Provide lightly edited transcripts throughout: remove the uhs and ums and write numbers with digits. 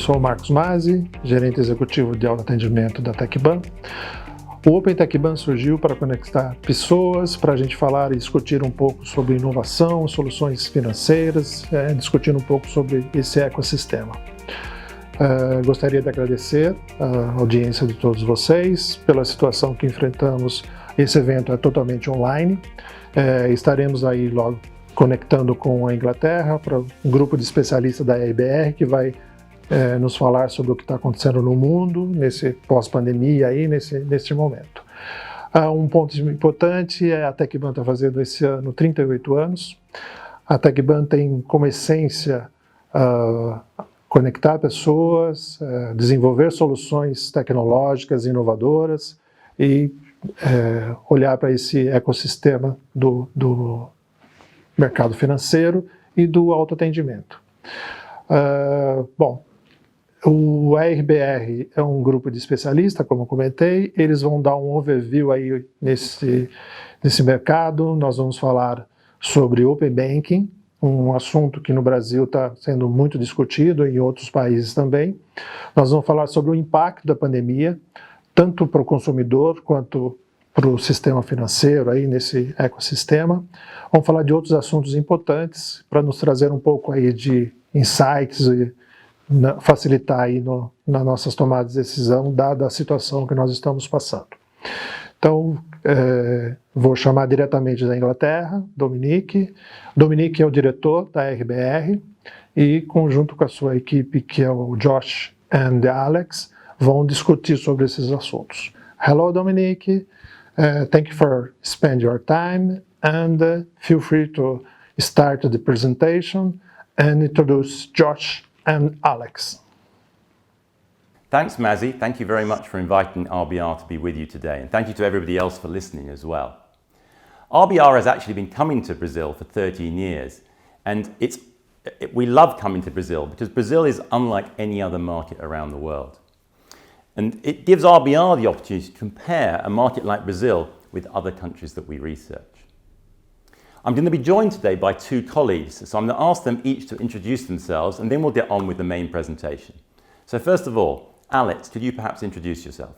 sou o Marcos Mazzi, gerente executivo de autoatendimento da TecBan. O Open TecBan surgiu para conectar pessoas, para a gente falar e discutir um pouco sobre inovação, soluções financeiras, discutir um pouco sobre esse ecossistema. Gostaria de agradecer a audiência de todos vocês pela situação que enfrentamos. Esse evento é totalmente online. Estaremos aí logo conectando com a Inglaterra para um grupo de especialistas da EIBR que vai nos falar sobre o que está acontecendo no mundo nesse pós-pandemia aí, nesse momento. Um ponto importante é a TecBan está fazendo esse ano 38 anos. A TecBan tem como essência conectar pessoas, desenvolver soluções tecnológicas inovadoras e olhar para esse ecossistema do mercado financeiro e do autoatendimento. Bom, o EIBR é um grupo de especialistas, como eu comentei, eles vão dar um overview aí nesse mercado. Nós vamos falar sobre Open Banking, um assunto que no Brasil está sendo muito discutido e em outros países também. Nós vamos falar sobre o impacto da pandemia, tanto para o consumidor quanto para o sistema financeiro aí nesse ecossistema. Vamos falar de outros assuntos importantes para nos trazer um pouco aí de insights e facilitar aí nas nossas tomadas de decisão, dada a situação que nós estamos passando. Então, vou chamar diretamente da Inglaterra, Dominique. Dominique é o diretor da RBR e, conjunto com a sua equipe, que é o Josh and Alex, vão discutir sobre esses assuntos. Hello, Dominique. Thank you for spending your time and feel free to start the presentation and introduce Josh and Alex. Thanks, Mazzi. Thank you very much for inviting RBR to be with you today, and thank you to everybody else for listening as well. RBR has actually been coming to Brazil for 13 years, and we love coming to Brazil because Brazil is unlike any other market around the world. And it gives RBR the opportunity to compare a market like Brazil with other countries that we research. I'm going to be joined today by two colleagues, so I'm going to ask them each to introduce themselves and then we'll get on with the main presentation. So first of all, Alex, could you perhaps introduce yourself?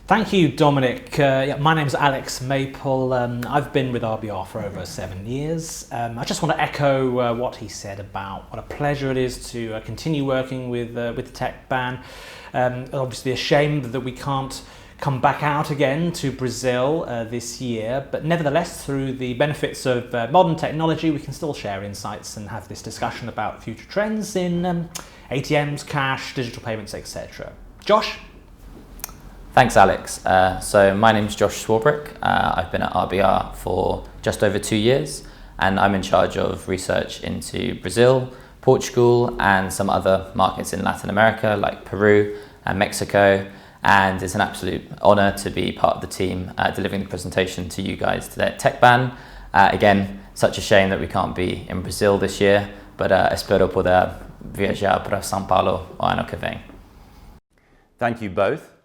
Thank you, Dominic. My name is Alex Maple. I've been with RBR for over 7 years. I just want to echo what he said about what a pleasure it is to continue working with TecBan. Obviously a shame that we can't come back out again to Brazil this year, but nevertheless, through the benefits of modern technology, we can still share insights and have this discussion about future trends in ATMs, cash, digital payments, etc. Josh? Thanks, Alex. So my name is Josh Swarbrick. I've been at RBR for just over 2 years, and I'm in charge of research into Brazil, Portugal, and some other markets in Latin America like Peru and Mexico. And it's an absolute honour to be part of the team delivering the presentation to you guys today at TecBan. Again, such a shame that we can't be in Brazil this year, but espero poder viajar para São Paulo o ano que vem. Thank you both.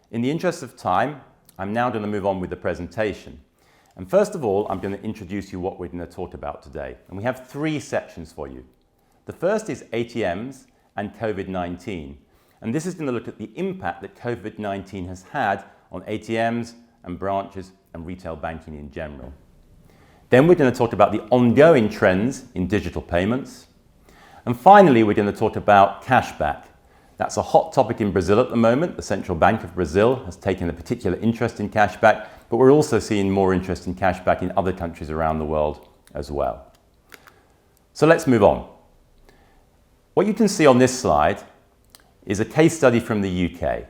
In the interest of time, I'm now going to move on with the presentation. And first of all, I'm going to introduce you what we're going to talk about today. And we have 3 sections for you. The first is ATMs and COVID-19. And this is going to look at the impact that COVID-19 has had on ATMs and branches and retail banking in general. Then we're going to talk about the ongoing trends in digital payments. And finally, we're going to talk about cashback. That's a hot topic in Brazil at the moment. The Central Bank of Brazil has taken a particular interest in cashback, but we're also seeing more interest in cashback in other countries around the world as well. So let's move on. What you can see on this slide is a case study from the UK.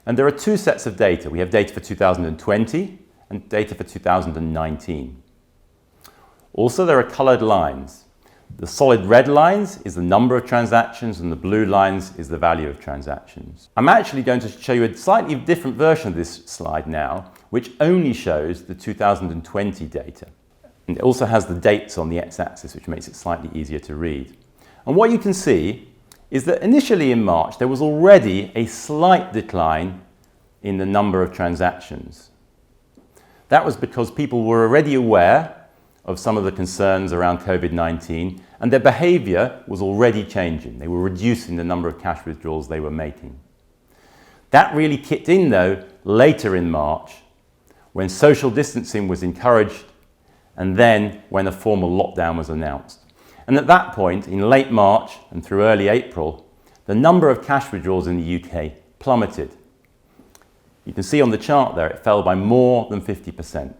And there are 2 sets of data. We have data for 2020 and data for 2019. Also, there are coloured lines. The solid red lines is the number of transactions and the blue lines is the value of transactions. I'm actually going to show you a slightly different version of this slide now, which only shows the 2020 data. And it also has the dates on the x-axis, which makes it slightly easier to read. And what you can see is that initially in March, there was already a slight decline in the number of transactions. That was because people were already aware of some of the concerns around COVID-19, and their behaviour was already changing. They were reducing the number of cash withdrawals they were making. That really kicked in though later in March, when social distancing was encouraged and then when a formal lockdown was announced. And at that point, in late March and through early April, the number of cash withdrawals in the UK plummeted. You can see on the chart there, it fell by more than 50%.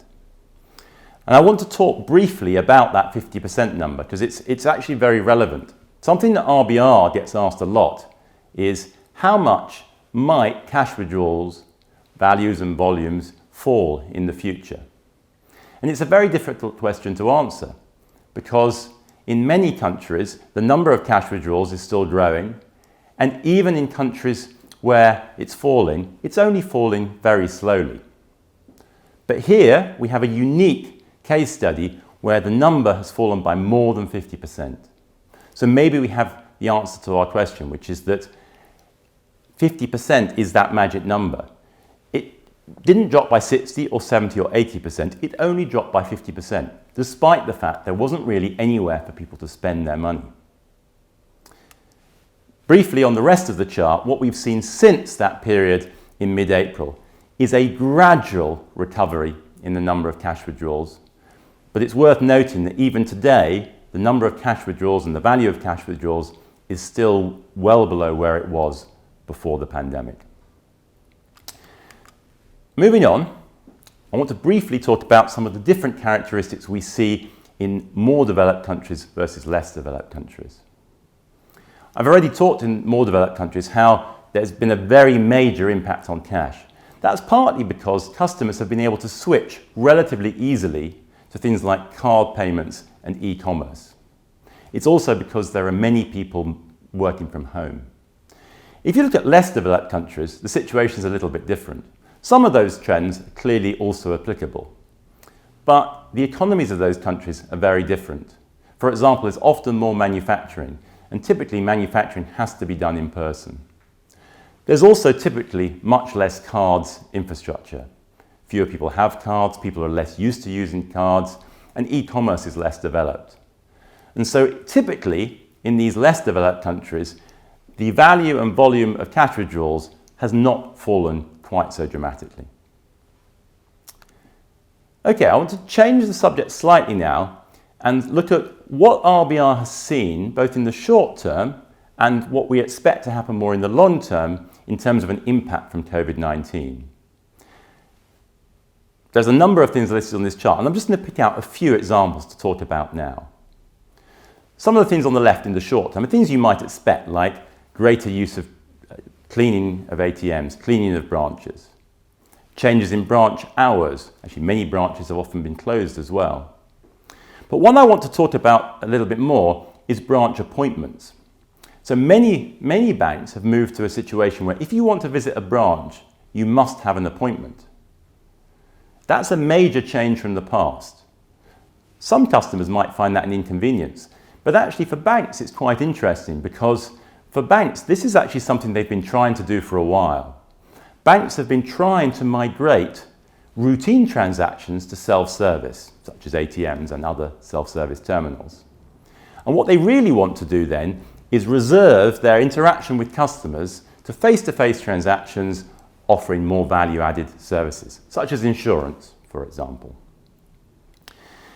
And I want to talk briefly about that 50% number because it's actually very relevant. Something that RBR gets asked a lot is how much might cash withdrawals, values and volumes fall in the future? And it's a very difficult question to answer because in many countries, the number of cash withdrawals is still growing, and even in countries where it's falling, it's only falling very slowly. But here we have a unique case study where the number has fallen by more than 50%. So maybe we have the answer to our question, which is that 50% is that magic number. It didn't drop by 60 or 70 or 80%, it only dropped by 50%, despite the fact there wasn't really anywhere for people to spend their money. Briefly on the rest of the chart, what we've seen since that period in mid-April is a gradual recovery in the number of cash withdrawals. But it's worth noting that even today, the number of cash withdrawals and the value of cash withdrawals is still well below where it was before the pandemic. Moving on, I want to briefly talk about some of the different characteristics we see in more developed countries versus less developed countries. I've already talked in more developed countries how there's been a very major impact on cash. That's partly because customers have been able to switch relatively easily to things like card payments and e-commerce. It's also because there are many people working from home. If you look at less developed countries, the situation is a little bit different. Some of those trends are clearly also applicable, but the economies of those countries are very different. For example, there's often more manufacturing, and typically manufacturing has to be done in person. There's also typically much less cards infrastructure. Fewer people have cards, people are less used to using cards, and e-commerce is less developed. And so typically, in these less developed countries, the value and volume of cash withdrawals has not fallen quite so dramatically. Okay, I want to change the subject slightly now and look at what RBR has seen, both in the short term and what we expect to happen more in the long term in terms of an impact from COVID-19. There's a number of things listed on this chart, and I'm just going to pick out a few examples to talk about now. Some of the things on the left in the short term are things you might expect, like greater use of cleaning of ATMs, cleaning of branches, changes in branch hours. Actually, many branches have often been closed as well. But one I want to talk about a little bit more is branch appointments. So many banks have moved to a situation where if you want to visit a branch, you must have an appointment. That's a major change from the past. Some customers might find that an inconvenience, but actually for banks it's quite interesting because for banks this is actually something they've been trying to do for a while. Banks have been trying to migrate routine transactions to self-service, such as ATMs and other self-service terminals. And what they really want to do then is reserve their interaction with customers to face-to-face transactions offering more value-added services, such as insurance, for example.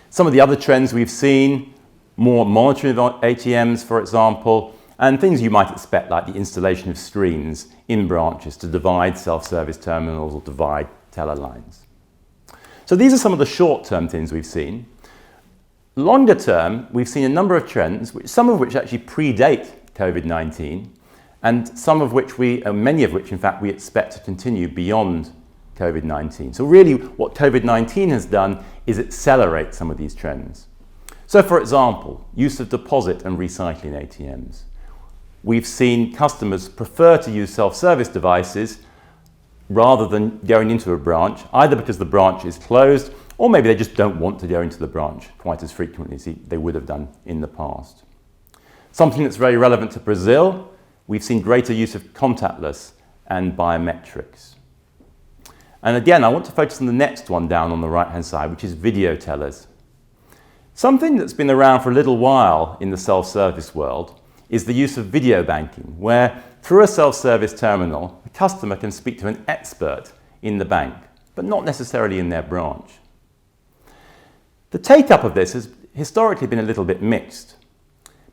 Some of the other trends we've seen, more monitoring of ATMs, for example, and things you might expect like the installation of screens in branches to divide self-service terminals or divide teller lines. So these are some of the short-term things we've seen. Longer term, we've seen a number of trends, some of which actually predate COVID-19, and many of which, in fact, we expect to continue beyond COVID-19. So really, what COVID-19 has done is accelerate some of these trends. So, for example, use of deposit and recycling ATMs. We've seen customers prefer to use self-service devices rather than going into a branch, either because the branch is closed or maybe they just don't want to go into the branch quite as frequently as they would have done in the past. Something that's very relevant to Brazil, we've seen greater use of contactless and biometrics. And again, I want to focus on the next one down on the right-hand side, which is video tellers. Something that's been around for a little while in the self-service world is the use of video banking, where through a self-service terminal, the customer can speak to an expert in the bank, but not necessarily in their branch. The take-up of this has historically been a little bit mixed,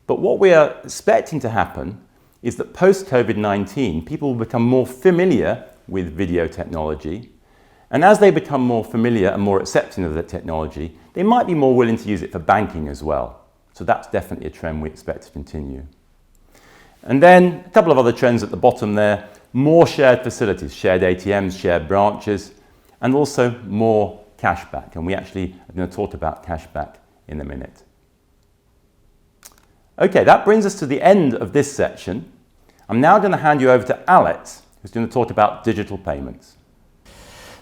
but what we are expecting to happen is that post-COVID-19, people will become more familiar with video technology, and as they become more familiar and more accepting of the technology, they might be more willing to use it for banking as well. So that's definitely a trend we expect to continue. And then a couple of other trends at the bottom there, more shared facilities, shared ATMs, shared branches, and also more cashback. And we actually are going to talk about cashback in a minute. Okay, that brings us to the end of this section. I'm now going to hand you over to Alex, who's going to talk about digital payments.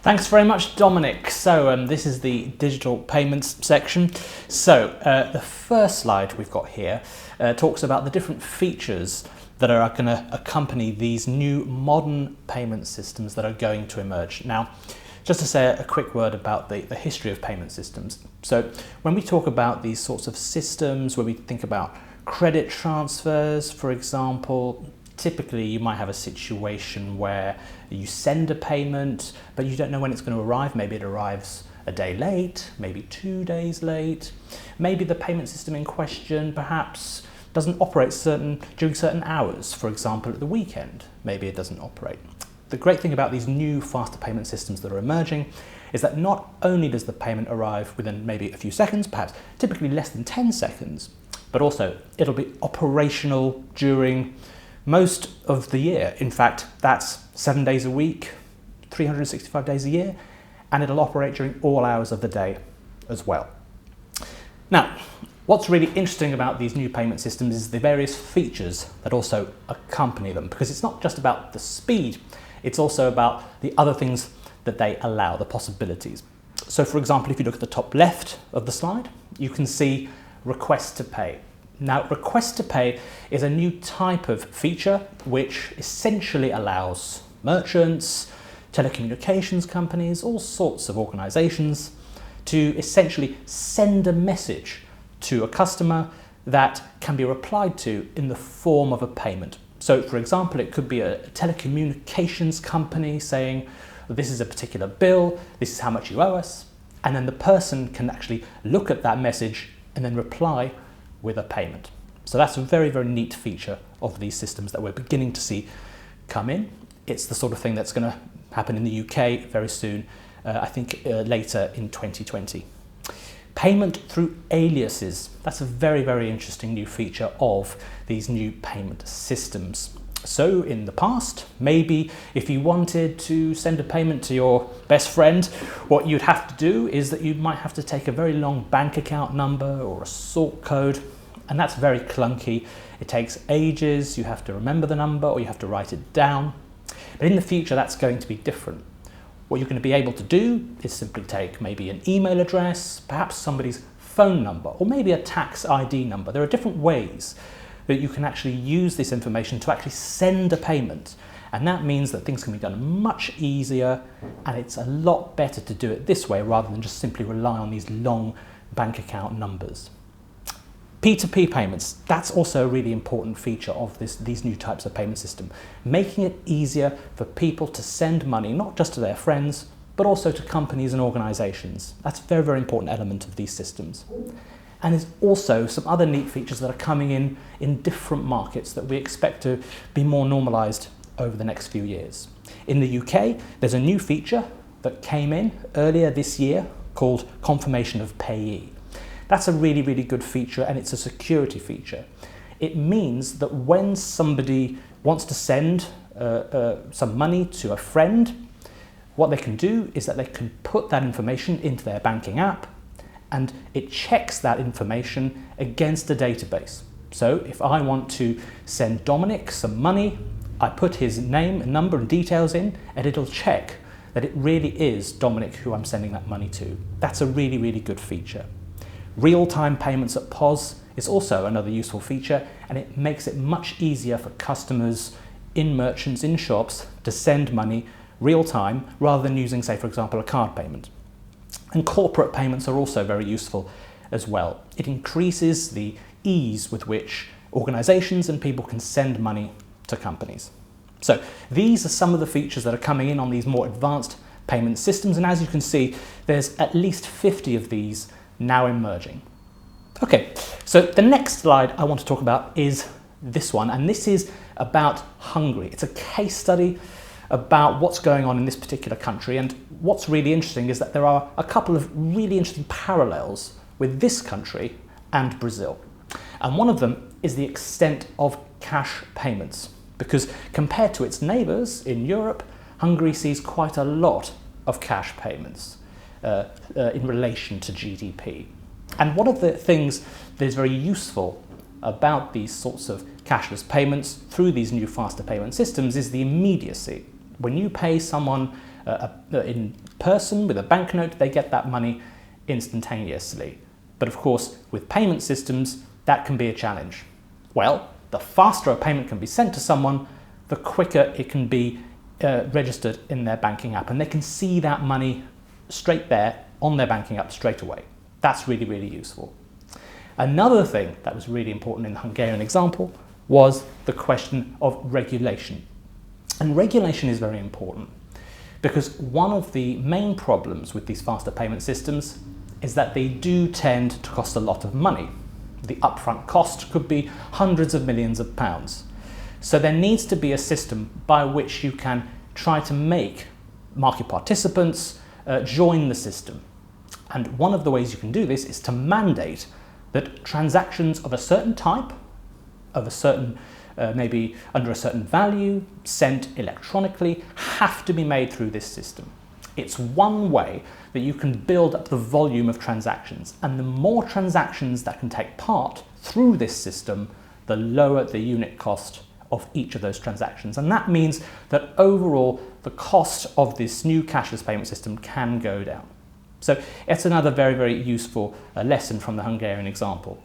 Thanks very much, Dominic. So this is the digital payments section. So the first slide we've got here talks about the different features that are going to accompany these new modern payment systems that are going to emerge. Now, just to say a quick word about the history of payment systems. So when we talk about these sorts of systems, when we think about credit transfers, for example, typically you might have a situation where you send a payment, but you don't know when it's going to arrive. Maybe it arrives a day late, maybe 2 days late. Maybe the payment system in question perhaps doesn't operate during certain hours. For example, at the weekend, maybe it doesn't operate. The great thing about these new faster payment systems that are emerging is that not only does the payment arrive within maybe a few seconds, perhaps typically less than 10 seconds, but also it'll be operational during most of the year. In fact, that's 7 days a week, 365 days a year, and it'll operate during all hours of the day as well. Now, what's really interesting about these new payment systems is the various features that also accompany them, because it's not just about the speed, it's also about the other things that they allow, the possibilities. So for example, if you look at the top left of the slide, you can see request to pay. Now, request to pay is a new type of feature which essentially allows merchants, telecommunications companies, all sorts of organizations to essentially send a message to a customer that can be replied to in the form of a payment. So for example, it could be a telecommunications company saying, this is a particular bill, this is how much you owe us, and then the person can actually look at that message and then reply with a payment. So that's a very, very neat feature of these systems that we're beginning to see come in. It's the sort of thing that's going to happen in the UK very soon, I think later in 2020. Payment through aliases. That's a very, very interesting new feature of these new payment systems. So in the past, maybe if you wanted to send a payment to your best friend, what you'd have to do is that you might have to take a very long bank account number or a sort code, and that's very clunky. It takes ages, you have to remember the number or you have to write it down. But in the future, that's going to be different. What you're going to be able to do is simply take maybe an email address, perhaps somebody's phone number, or maybe a tax ID number. There are different ways that you can actually use this information to actually send a payment. And that means that things can be done much easier, and it's a lot better to do it this way rather than just simply rely on these long bank account numbers. P2P payments, that's also a really important feature of these new types of payment system, making it easier for people to send money, not just to their friends, but also to companies and organizations. That's a very, very important element of these systems. And there's also some other neat features that are coming in different markets that we expect to be more normalized over the next few years. In the UK, there's a new feature that came in earlier this year called confirmation of payee. That's a really, really good feature, and it's a security feature. It means that when somebody wants to send some money to a friend, what they can do is that they can put that information into their banking app, and it checks that information against a database. So if I want to send Dominic some money, I put his name and number and details in, and it'll check that it really is Dominic who I'm sending that money to. That's a really, really good feature. Real-time payments at POS is also another useful feature, and it makes it much easier for customers in merchants, in shops, to send money real-time rather than using, say, for example, a card payment. And corporate payments are also very useful as well. It increases the ease with which organizations and people can send money to companies. So these are some of the features that are coming in on these more advanced payment systems, and as you can see, there's at least 50 of these now emerging. Okay, so the next slide I want to talk about is this one, and this is about Hungary. It's a case study about what's going on in this particular country, and what's really interesting is that there are a couple of really interesting parallels with this country and Brazil. And one of them is the extent of cash payments, because compared to its neighbours in Europe, Hungary sees quite a lot of cash payments in relation to GDP. And one of the things that is very useful about these sorts of cashless payments through these new faster payment systems is the immediacy. When you pay someone in person with a banknote, they get that money instantaneously. But of course, with payment systems, that can be a challenge. Well, the faster a payment can be sent to someone, the quicker it can be registered in their banking app, and they can see that money straight there on their banking app straight away. That's really, really useful. Another thing that was really important in the Hungarian example was the question of regulation. And regulation is very important because one of the main problems with these faster payment systems is that they do tend to cost a lot of money. The upfront cost could be hundreds of millions of pounds. So there needs to be a system by which you can try to make market participants join the system. And one of the ways you can do this is to mandate that transactions of a certain type, of a certain, maybe under a certain value, sent electronically, have to be made through this system. It's one way that you can build up the volume of transactions, and the more transactions that can take part through this system, the lower the unit cost of each of those transactions. And that means that overall the cost of this new cashless payment system can go down. So it's another very, very useful lesson from the Hungarian example.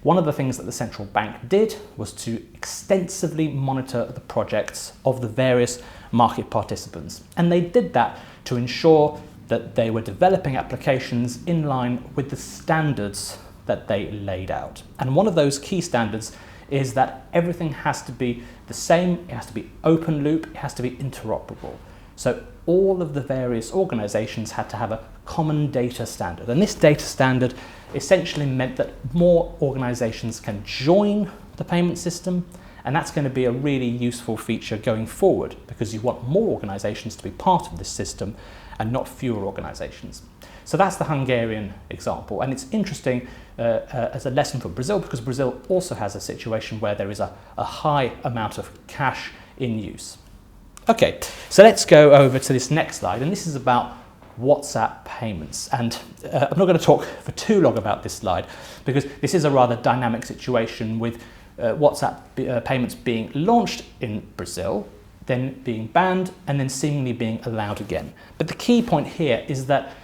One of the things that the central bank did was to extensively monitor the projects of the various market participants. And they did that to ensure that they were developing applications in line with the standards that they laid out. And one of those key standards is that everything has to be the same, it has to be open loop, it has to be interoperable. So all of the various organizations had to have a common data standard. And this data standard essentially meant that more organizations can join the payment system, and that's going to be a really useful feature going forward because you want more organizations to be part of this system and not fewer organizations. So that's the Hungarian example, and it's interesting as a lesson for Brazil because Brazil also has a situation where there is a high amount of cash in use. Okay, so let's go over to this next slide, and this is about WhatsApp payments. And I'm not going to talk for too long about this slide because this is a rather dynamic situation with WhatsApp payments being launched in Brazil, then being banned, and then seemingly being allowed again. But the key point here is that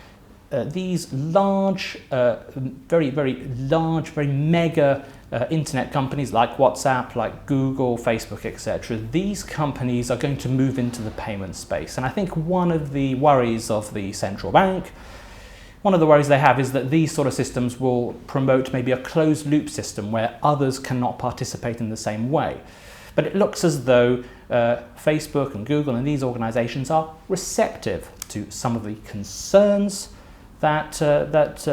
these large, very, very large, very mega internet companies like WhatsApp, like Google, Facebook, etc., these companies are going to move into the payment space. And I think one of the worries of the central bank, one of the worries they have is that these sort of systems will promote maybe a closed loop system where others cannot participate in the same way. But it looks as though Facebook and Google and these organizations are receptive to some of the concerns that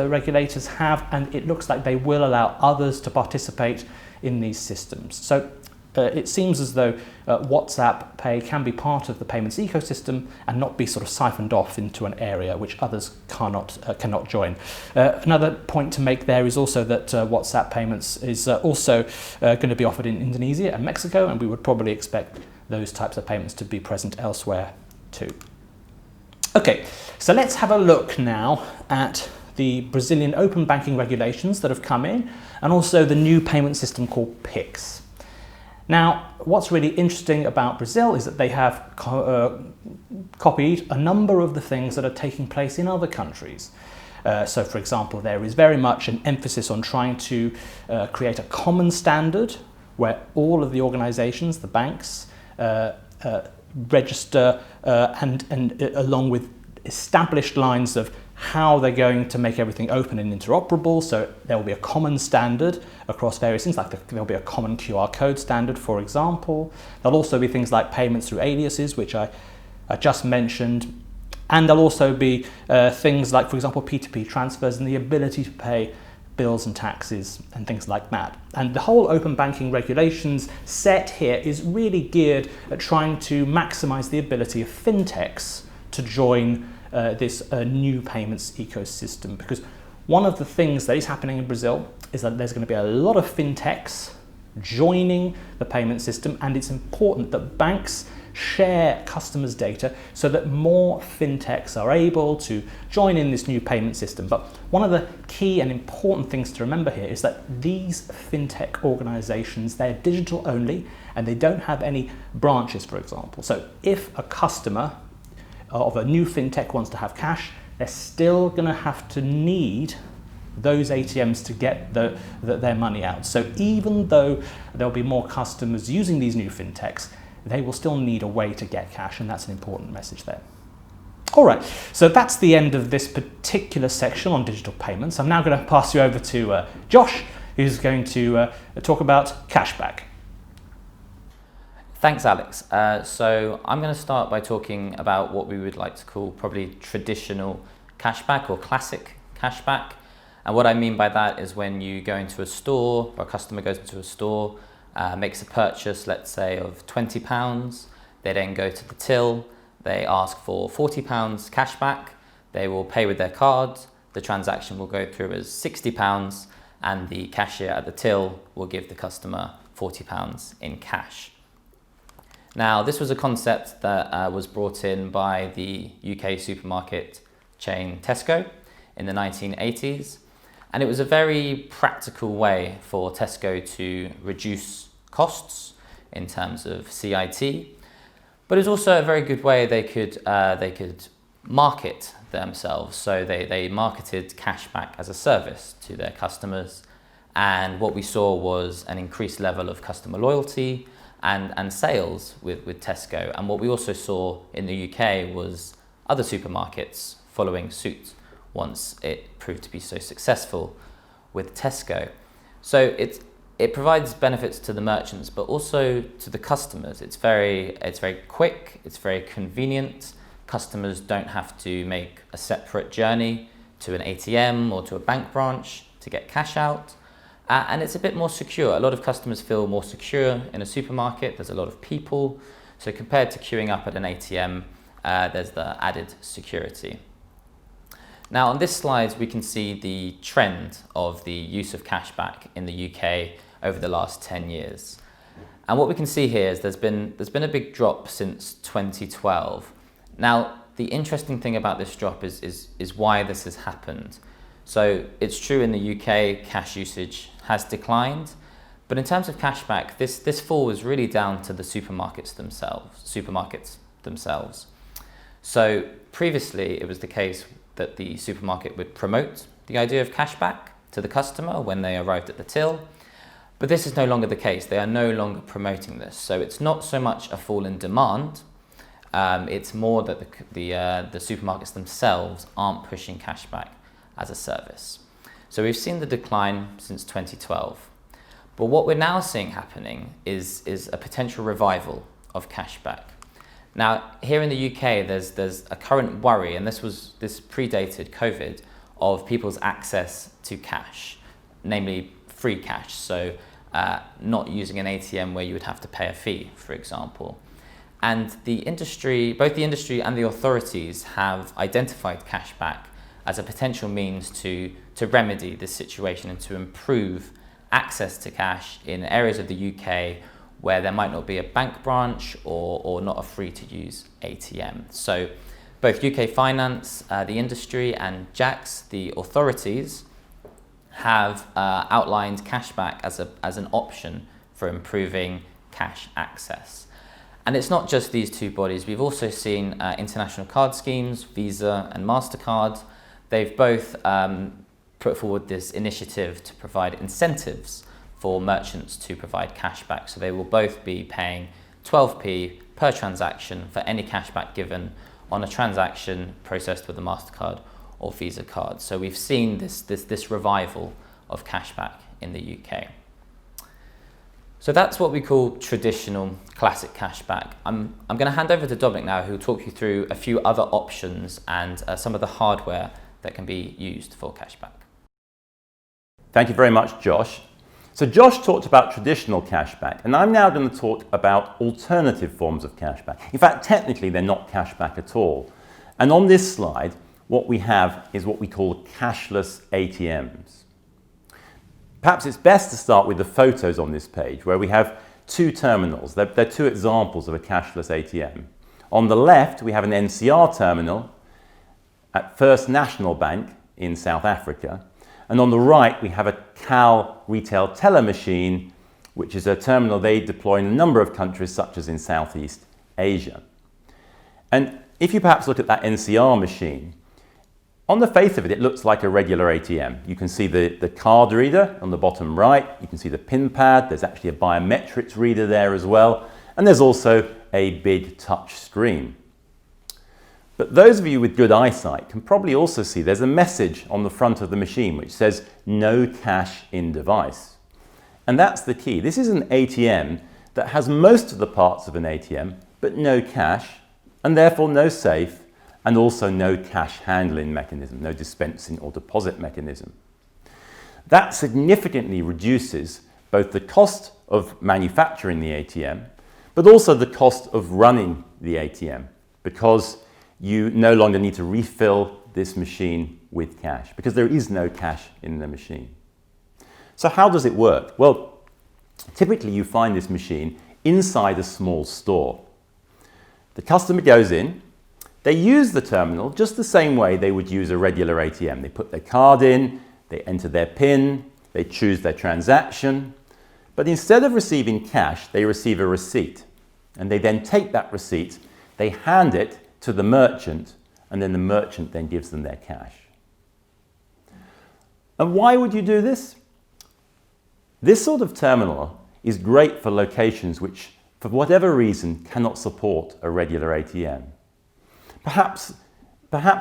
regulators have, and it looks like they will allow others to participate in these systems. So it seems as though WhatsApp Pay can be part of the payments ecosystem and not be sort of siphoned off into an area which others cannot join. Another point to make there is also that WhatsApp payments is also going to be offered in Indonesia and Mexico, and we would probably expect those types of payments to be present elsewhere too. Okay, so let's have a look now at the Brazilian open banking regulations that have come in, and also the new payment system called Pix. Now, what's really interesting about Brazil is that they have copied a number of the things that are taking place in other countries. So, for example, there is very much an emphasis on trying to create a common standard where all of the organizations, the banks, register and along with established lines of how they're going to make everything open and interoperable. So there will be a common standard across various things, like there'll be a common QR code standard, for example. There'll also be things like payments through aliases, which I just mentioned. And there'll also be things like, for example, P2P transfers and the ability to pay bills and taxes and things like that. And the whole open banking regulations set here is really geared at trying to maximize the ability of fintechs to join this new payments ecosystem. Because one of the things that is happening in Brazil is that there's going to be a lot of fintechs joining the payment system, and it's important that banks share customers' data so that more fintechs are able to join in this new payment system. But one of the key and important things to remember here is that these fintech organizations, they're digital only and they don't have any branches, for example. So if a customer of a new fintech wants to have cash, they're still going to have to need those ATMs to get their money out. So even though there'll be more customers using these new fintechs, they will still need a way to get cash, and that's an important message there. All right, so that's the end of this particular section on digital payments. I'm now going to pass you over to Josh, who's going to talk about Cashback. Thanks, Alex. So I'm going to start by talking about what we would like to call probably traditional cashback or classic cashback. And what I mean by that is when you go into a store, or a customer goes into a store, makes a purchase, let's say, of £20. They then go to the till, they ask for £40 cashback, they will pay with their card, the transaction will go through as £60, and the cashier at the till will give the customer £40 in cash. Now, this was a concept that was brought in by the UK supermarket chain Tesco in the 1980s. And it was a very practical way for Tesco to reduce costs in terms of CIT, but it was also a very good way they could market themselves. So they marketed cashback as a service to their customers, and what we saw was an increased level of customer loyalty and sales with Tesco. And what we also saw in the UK was other supermarkets following suit once it proved to be so successful with Tesco. So it provides benefits to the merchants, but also to the customers. It's very quick, it's very convenient. Customers don't have to make a separate journey to an ATM or to a bank branch to get cash out. And it's a bit more secure. A lot of customers feel more secure in a supermarket. There's a lot of people. So compared to queuing up at an ATM, there's the added security. Now on this slide, we can see the trend of the use of cashback in the UK over the last 10 years. And what we can see here is there's been a big drop since 2012. Now, the interesting thing about this drop is why this has happened. So it's true in the UK, cash usage has declined, but in terms of cashback, this fall was really down to the supermarkets themselves. So previously, it was the case that the supermarket would promote the idea of cashback to the customer when they arrived at the till, but this is no longer the case. They are no longer promoting this. So it's not so much a fall in demand, it's more that the supermarkets themselves aren't pushing cashback as a service. So we've seen the decline since 2012. But what we're now seeing happening is a potential revival of cashback. Now, here in the UK, there's a current worry, and this predated COVID, of people's access to cash, namely free cash. So not using an ATM where you would have to pay a fee, for example. And both the industry and the authorities have identified cashback as a potential means to remedy this situation and to improve access to cash in areas of the UK where there might not be a bank branch or not a free-to-use ATM. So both UK Finance, the industry, and JAX, the authorities, have outlined cashback as an option for improving cash access. And it's not just these two bodies. We've also seen international card schemes, Visa and MasterCard. They've both put forward this initiative to provide incentives for merchants to provide cashback. So they will both be paying 12p per transaction for any cashback given on a transaction processed with a MasterCard or Visa cards. So we've seen this revival of cashback in the UK. So that's what we call traditional classic cashback. I'm going to hand over to Dominic now, who will talk you through a few other options and some of the hardware that can be used for cashback. Thank you very much, Josh. So Josh talked about traditional cashback, and I'm now going to talk about alternative forms of cashback. In fact, technically, they're not cashback at all. And on this slide, what we have is what we call cashless ATMs. Perhaps it's best to start with the photos on this page, where we have two terminals. They're two examples of a cashless ATM. On the left, we have an NCR terminal at First National Bank in South Africa. And on the right, we have a CAL retail teller machine, which is a terminal they deploy in a number of countries, such as in Southeast Asia. And if you perhaps look at that NCR machine, on the face of it, it looks like a regular ATM. You can see the card reader on the bottom right. You can see the PIN pad. There's actually a biometrics reader there as well. And there's also a big touch screen. But those of you with good eyesight can probably also see there's a message on the front of the machine which says no cash in device. And that's the key. This is an ATM that has most of the parts of an ATM, but no cash, and therefore no safe, and also no cash handling mechanism, no dispensing or deposit mechanism. That significantly reduces both the cost of manufacturing the ATM, but also the cost of running the ATM, because you no longer need to refill this machine with cash, because there is no cash in the machine. So how does it work? Well, typically you find this machine inside a small store. The customer goes in. They use the terminal just the same way they would use a regular ATM. They put their card in, they enter their PIN, they choose their transaction, but instead of receiving cash, they receive a receipt. And they then take that receipt, they hand it to the merchant, and then the merchant then gives them their cash. And why would you do this? This sort of terminal is great for locations which, for whatever reason, cannot support a regular ATM. Perhaps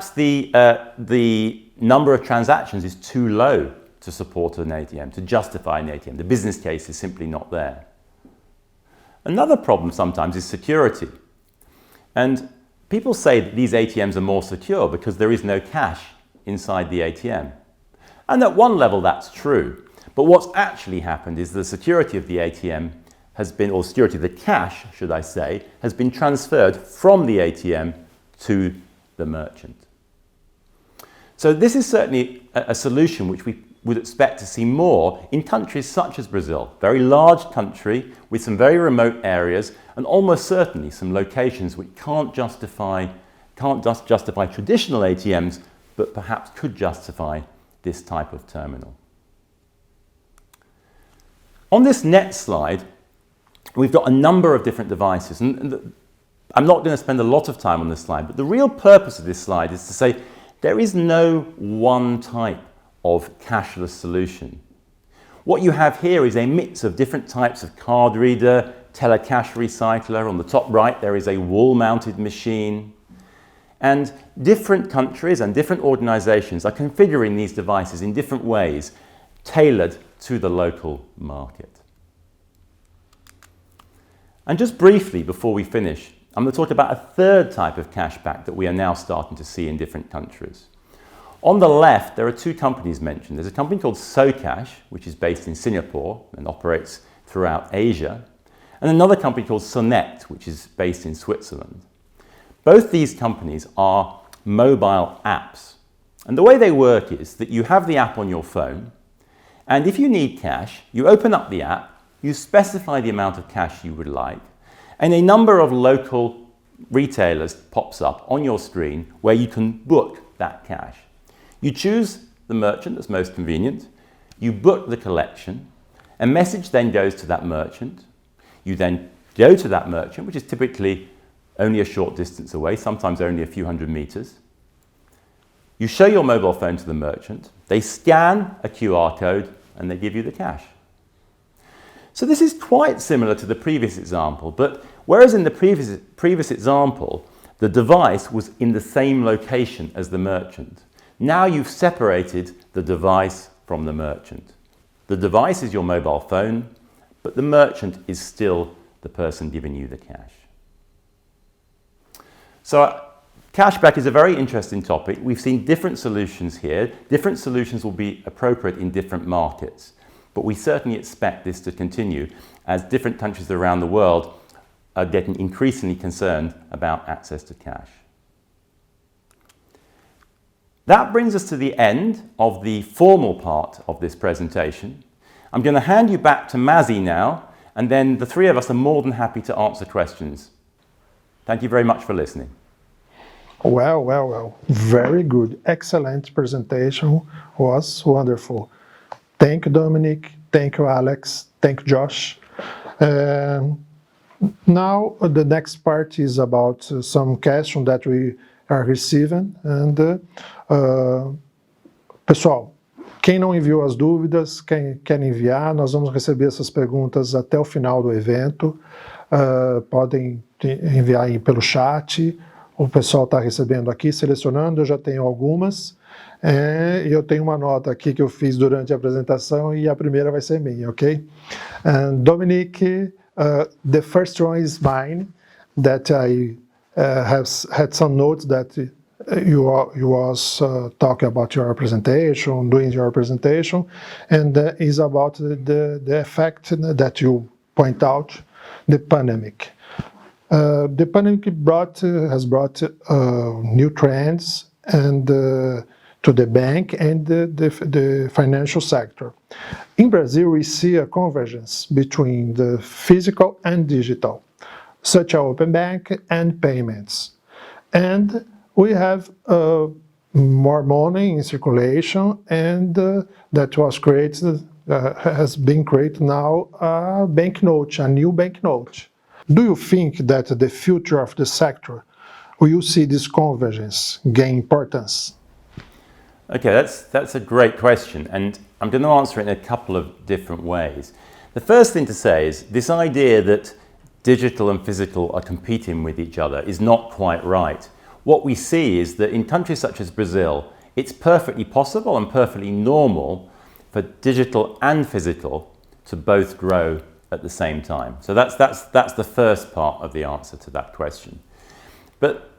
the number of transactions is too low to support an ATM, to justify an ATM. The business case is simply not there. Another problem sometimes is security. And people say that these ATMs are more secure because there is no cash inside the ATM. And at one level that's true. But what's actually happened is the security of the ATM has been, or security of the cash, should I say, has been transferred from the ATM to the merchant. So this is certainly a solution which we would expect to see more in countries such as Brazil, very large country with some very remote areas, and almost certainly some locations which can't just justify traditional ATMs, but perhaps could justify this type of terminal. On this next slide, we've got a number of different devices, and I'm not going to spend a lot of time on this slide, but the real purpose of this slide is to say there is no one type of cashless solution. What you have here is a mix of different types of card reader, teller cash recycler. On the top right, there is a wall-mounted machine. And different countries and different organizations are configuring these devices in different ways, tailored to the local market. And just briefly, before we finish, I'm going to talk about a third type of cashback that we are now starting to see in different countries. On the left, there are two companies mentioned. There's a company called SoCash, which is based in Singapore and operates throughout Asia, and another company called Sonect, which is based in Switzerland. Both these companies are mobile apps. And the way they work is that you have the app on your phone, and if you need cash, you open up the app, you specify the amount of cash you would like, and a number of local retailers pops up on your screen where you can book that cash. You choose the merchant that's most convenient, you book the collection, a message then goes to that merchant, you then go to that merchant, which is typically only a short distance away, sometimes only a few hundred meters. You show your mobile phone to the merchant, they scan a QR code and they give you the cash. So this is quite similar to the previous example, but whereas in the previous example, the device was in the same location as the merchant, Now you've separated the device from the merchant. The device is your mobile phone, but the merchant is still the person giving you the cash. So cashback is a very interesting topic. We've seen different solutions here. Different solutions will be appropriate in different markets, but we certainly expect this to continue as different countries around the world are getting increasingly concerned about access to cash. That brings us to the end of the formal part of this presentation. I'm going to hand you back to Mazzy now, and then the three of us are more than happy to answer questions. Thank you very much for listening. Well. Very good. Excellent presentation. Was wonderful. Thank you, Dominic. Thank you, Alex. Thank you, Josh. Now, the next part is about some questions that we are receiving. And, pessoal, quem não enviou as dúvidas, quem quer enviar, nós vamos receber essas perguntas até o final do evento. Podem enviar aí pelo chat. O pessoal está recebendo aqui, selecionando. Eu já tenho algumas. E eu tenho uma nota aqui que eu fiz durante a apresentação e a primeira vai ser minha, ok? And Dominic, the first one is mine, that I have had some notes that you was talking about your presentation, doing your presentation, and is about the effect that you point out, the pandemic. The pandemic has brought new trends and to the bank and the financial sector. In Brazil, we see a convergence between the physical and digital, such as open bank and payments. And we have more money in circulation, and that was created, has been created now a banknote, a new banknote. Do you think that the future of the sector, will you see this convergence gain importance? Okay, that's a great question, and I'm going to answer it in a couple of different ways. The first thing to say is this idea that digital and physical are competing with each other is not quite right. What we see is that in countries such as Brazil, it's perfectly possible and perfectly normal for digital and physical to both grow at the same time. So that's the first part of the answer to that question. But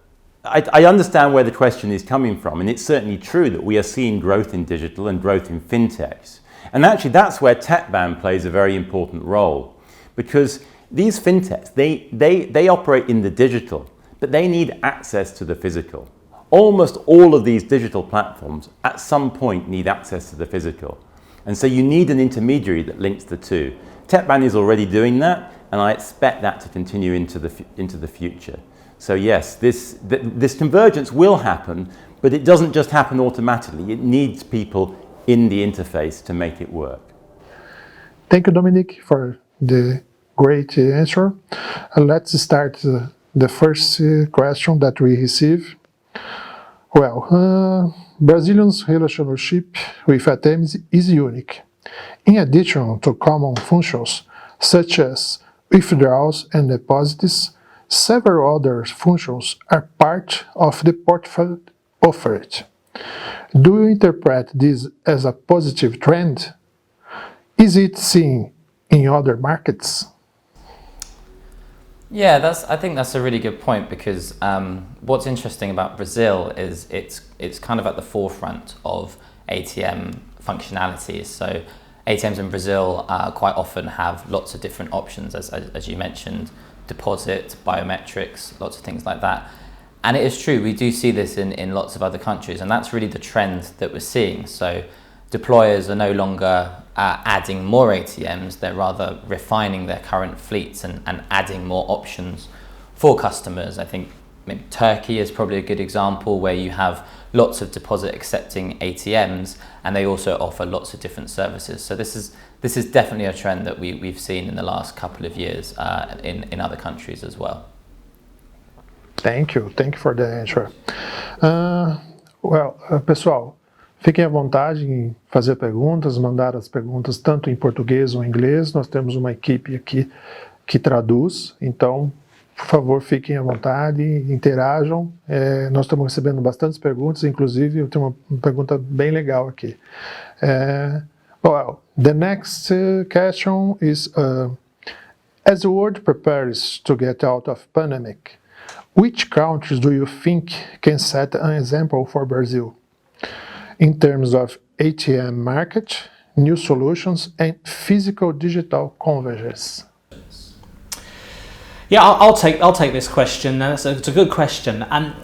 I understand where the question is coming from, and it's certainly true that we are seeing growth in digital and growth in fintechs. And actually that's where TecBan plays a very important role, because these fintechs, they operate in the digital, but they need access to the physical. Almost all of these digital platforms at some point need access to the physical. And so you need an intermediary that links the two. TecBan is already doing that, and I expect that to continue into the future. So yes, this convergence will happen, but it doesn't just happen automatically. It needs people in the interface to make it work. Thank you, Dominic, for the great answer. Let's start the first question that we receive. Well, Brazilians' relationship with ATMs is unique. In addition to common functions such as withdrawals and deposits, several other functions are part of the portfolio offered. Do you interpret this as a positive trend? Is it seen in other markets? Yeah, I think that's a really good point, because what's interesting about Brazil is it's kind of at the forefront of ATM functionalities. So ATMs in Brazil quite often have lots of different options, as you mentioned, deposit, biometrics, lots of things like that. And it is true, we do see this in lots of other countries, and that's really the trend that we're seeing. So deployers are no longer adding more ATMs, they're rather refining their current fleets and adding more options for customers. I think maybe Turkey is probably a good example, where you have lots of deposit accepting ATMs, and they also offer lots of different services. So this is definitely a trend that we've seen in the last couple of years in other countries as well. Thank you for the answer. Pessoal, fiquem à vontade em fazer perguntas, mandar as perguntas tanto em português ou em inglês. Nós temos uma equipe aqui que traduz, então por favor, fiquem à vontade, interajam. Nós estamos recebendo bastantes perguntas, inclusive eu tenho uma pergunta bem legal aqui. Well, the next question is, as the world prepares to get out of pandemic, which countries do you think can set an example for Brazil in terms of ATM market, new solutions, and physical digital convergence? Yeah, I'll take this question. It's a good question, and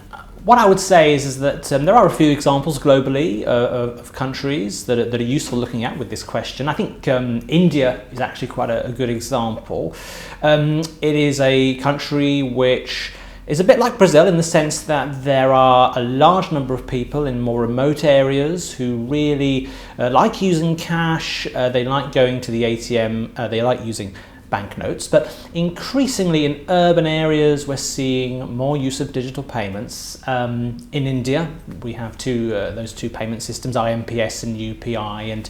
what I would say is that there are a few examples globally of countries that are useful looking at with this question. I think India is actually quite a good example. It is a country which is a bit like Brazil in the sense that there are a large number of people in more remote areas who really like using cash, they like going to the ATM, they like using banknotes, but increasingly in urban areas we're seeing more use of digital payments. In India we have those two payment systems, IMPS and UPI, and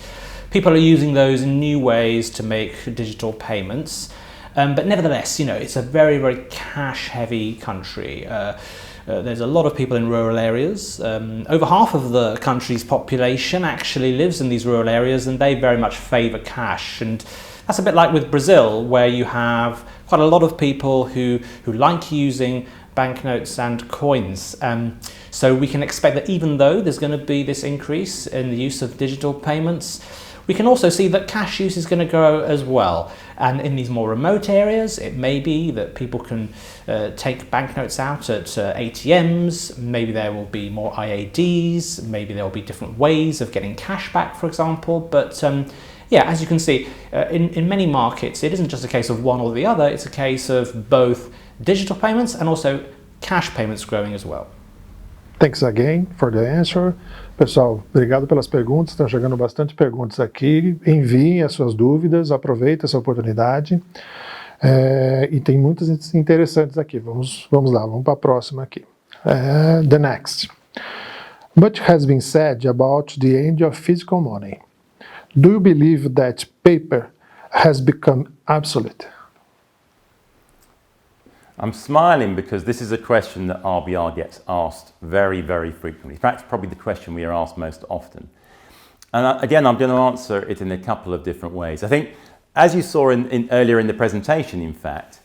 people are using those in new ways to make digital payments. But nevertheless, it's a very, very cash-heavy country. There's a lot of people in rural areas. Over half of the country's population actually lives in these rural areas, and they very much favour cash. And that's a bit like with Brazil, where you have quite a lot of people who like using banknotes and coins. So we can expect that even though there's going to be this increase in the use of digital payments, we can also see that cash use is going to grow as well. And in these more remote areas, it may be that people can take banknotes out at ATMs, maybe there will be more IADs, maybe there will be different ways of getting cash back, for example. But yeah, as you can see, in many markets, it isn't just a case of one or the other, it's a case of both digital payments and also cash payments growing as well. Thanks again for the answer. Pessoal, obrigado pelas perguntas, estão chegando bastante perguntas aqui. Enviem as suas dúvidas, aproveitem essa oportunidade. E tem muitas interessantes aqui. Vamos lá, vamos para a próxima aqui. The next. Much has been said about the end of physical money. Do you believe that paper has become obsolete? I'm smiling because this is a question that RBR gets asked very, very frequently. In fact, it's probably the question we are asked most often. And again, I'm going to answer it in a couple of different ways. I think, as you saw earlier in the presentation, in fact,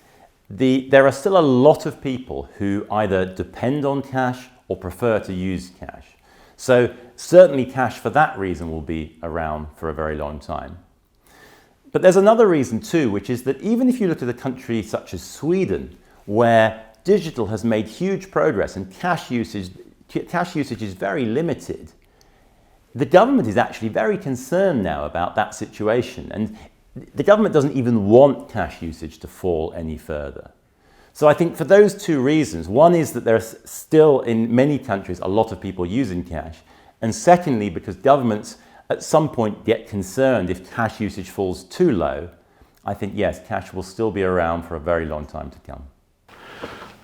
there are still a lot of people who either depend on cash or prefer to use cash. So certainly cash for that reason will be around for a very long time. But there's another reason too, which is that even if you look at a country such as Sweden, where digital has made huge progress and cash usage is very limited, the government is actually very concerned now about that situation, and the government doesn't even want cash usage to fall any further. So I think for those two reasons, one is that there's still in many countries a lot of people using cash, and secondly because governments at some point get concerned if cash usage falls too low. I think yes, cash will still be around for a very long time to come.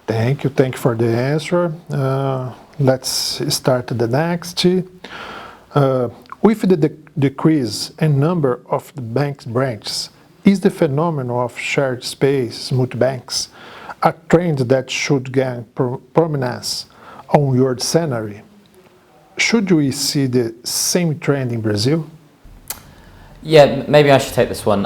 Thank you for the answer. Let's start the next. With the decrease in number of the bank's branches, is the phenomenon of shared space, multi-banks, a trend that should gain prominence on your scenario? Should we see the same trend in Brazil? Yeah, maybe I should take this one.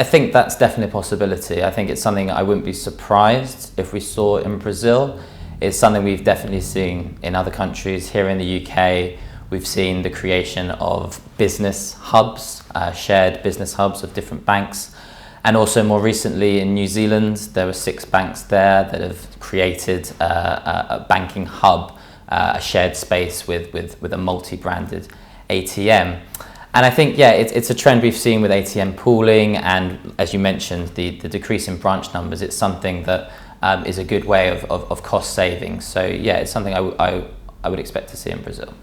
I think that's definitely a possibility. I think it's something I wouldn't be surprised if we saw in Brazil. It's something we've definitely seen in other countries. Here in the UK, we've seen the creation of business hubs, shared business hubs of different banks. And also more recently in New Zealand, there were 6 banks there that have created a banking hub, a shared space with a multi-branded ATM. And I think, yeah, it's a trend we've seen with ATM pooling, and as you mentioned, the decrease in branch numbers. It's something that is a good way of cost savings. So yeah, it's something I would expect to see in Brazil.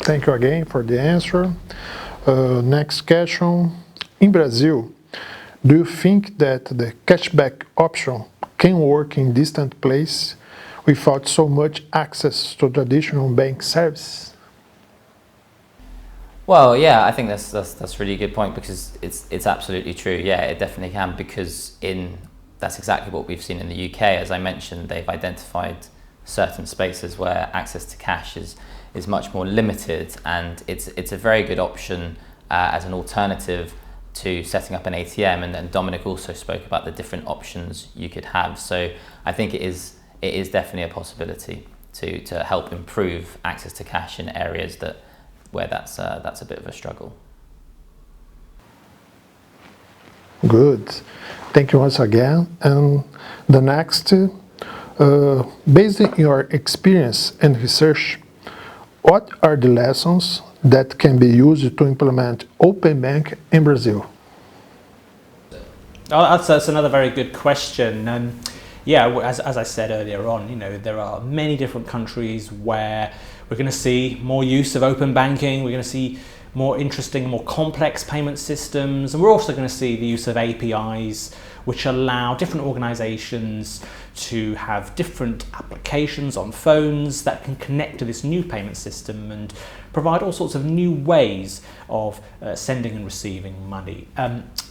Thank you again for the answer. Next question. In Brazil, do you think that the cashback option can work in distant place without so much access to traditional bank services? Well, yeah, I think that's a really good point, because it's absolutely true. Yeah, it definitely can, because in that's exactly what we've seen in the UK. As I mentioned, they've identified certain spaces where access to cash is much more limited, and it's a very good option as an alternative to setting up an ATM. And then Dominic also spoke about the different options you could have. So I think it is definitely a possibility to help improve access to cash in areas where that's a bit of a struggle. Good. Thank you once again. And the next, based on your experience and research, what are the lessons that can be used to implement Open Bank in Brazil? Oh, that's another very good question. Yeah, as I said earlier on, you know, there are many different countries where we're going to see more use of open banking. We're going to see more interesting, more complex payment systems, and we're also going to see the use of APIs, which allow different organizations to have different applications on phones that can connect to this new payment system and provide all sorts of new ways of sending and receiving money.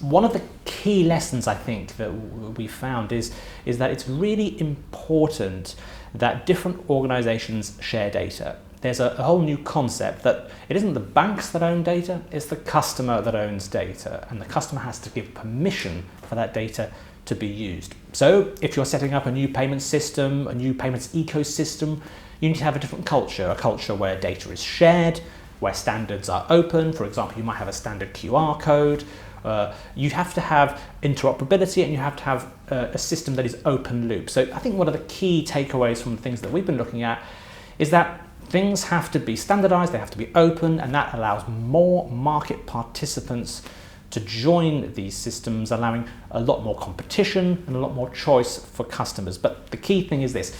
One of the key lessons I think that we found is that it's really important that different organizations share data. There's a whole new concept that it isn't the banks that own data, it's the customer that owns data, and the customer has to give permission for that data to be used. So if you're setting up a new payment system, a new payments ecosystem, you need to have a different culture, a culture where data is shared, where standards are open. For example, you might have a standard QR code. You have to have interoperability, and you have to have a system that is open loop. So I think one of the key takeaways from the things that we've been looking at is that things have to be standardized, they have to be open, and that allows more market participants to join these systems, allowing a lot more competition and a lot more choice for customers. But the key thing is this: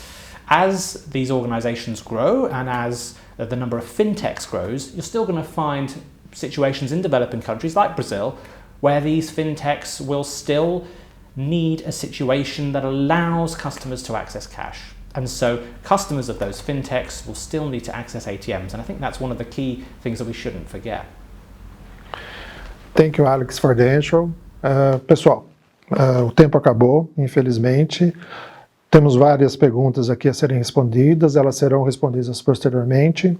as these organizations grow and as the number of fintechs grows, you're still going to find situations in developing countries like Brazil where these fintechs will still need a situation that allows customers to access cash. And so customers of those fintechs will still need to access ATMs. And I think that's one of the key things that we shouldn't forget. Thank you, Alex, for the intro. Pessoal, o tempo acabou, infelizmente. Temos várias perguntas aqui a serem respondidas, elas serão respondidas posteriormente.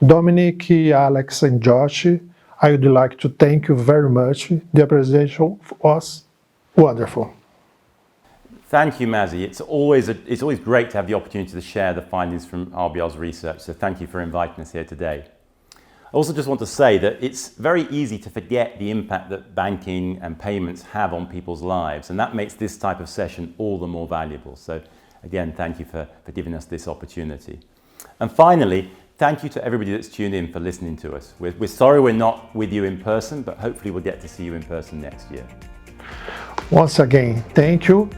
Dominic, Alex, and Josh, I would like to thank you very much. The presentation was wonderful. Thank you, Mazzy. It's always great to have the opportunity to share the findings from RBR's research, so thank you for inviting us here today. I also just want to say that it's very easy to forget the impact that banking and payments have on people's lives, and that makes this type of session all the more valuable. So again, thank you for giving us this opportunity. And finally, thank you to everybody that's tuned in for listening to us. We're sorry we're not with you in person, but hopefully we'll get to see you in person next year. Once again, thank you.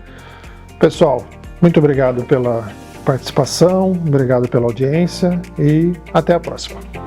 Pessoal, muito obrigado pela participação, obrigado pela audiência e até a próxima.